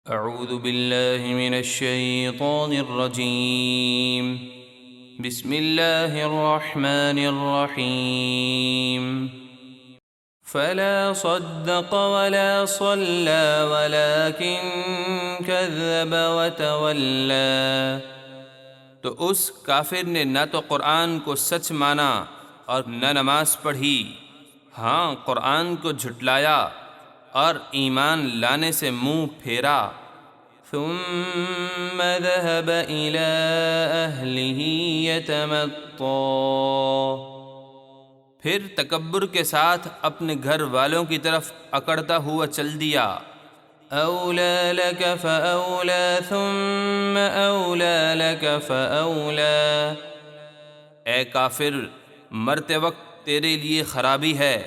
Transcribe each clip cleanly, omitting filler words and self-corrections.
اعوذ باللہ من الشیطان الرجیم بسم اللہ الرحمن الرحیم فلا صدق ولا صلى ولكن كذب وتولى، تو اس کافر نے نہ تو قرآن کو سچ مانا اور نہ نماز پڑھی، ہاں قرآن کو جھٹلایا اور ایمان لانے سے منہ پھیرا۔ ثم ذهب إلى أهله يتمطى، پھر تکبر کے ساتھ اپنے گھر والوں کی طرف اکڑتا ہوا چل دیا۔ أولى لك فأولى ثم أولى لك فأولى، اے کافر مرتے وقت تیرے لیے خرابی ہے،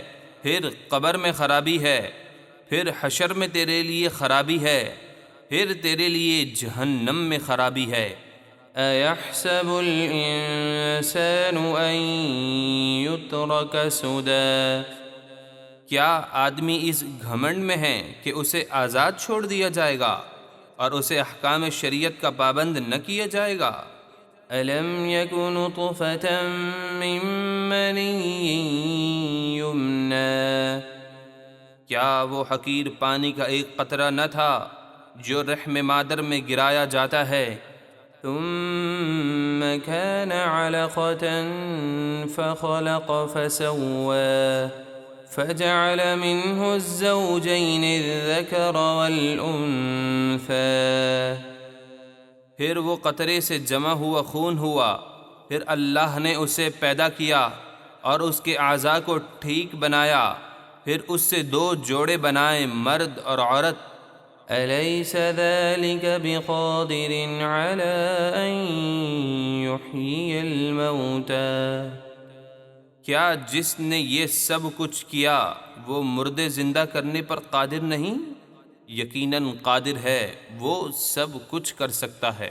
پھر قبر میں خرابی ہے، پھر حشر میں تیرے لیے خرابی ہے، پھر تیرے لیے جہنم میں خرابی ہے۔ أَيَحْسَبُ الْإِنسَانُ أَن يُتْرَكَ سُدًى، کیا آدمی اس گھمنڈ میں ہے کہ اسے آزاد چھوڑ دیا جائے گا اور اسے احکام شریعت کا پابند نہ کیا جائے گا؟ أَلَمْ يَكُ نُطْفَةً مِّن مَّنِيٍّ يُمْنَىٰ، کیا وہ حقیر پانی کا ایک قطرہ نہ تھا جو رحم مادر میں گرایا جاتا ہے؟ ثم كان علقة فخلق فسوى فجعل منه الزوجين الذكر والأنثى، پھر وہ قطرے سے جمع ہوا خون ہوا، پھر اللہ نے اسے پیدا کیا اور اس کے اعضاء کو ٹھیک بنایا، پھر اس سے دو جوڑے بنائے، مرد اور عورت۔ أَلَيْسَ ذَلِكَ بِقَادِرٍ عَلَىٰ أَن يُحْيِيَ الْمَوْتَىٰ، کیا جس نے یہ سب کچھ کیا وہ مردے زندہ کرنے پر قادر نہیں؟ یقیناً قادر ہے، وہ سب کچھ کر سکتا ہے۔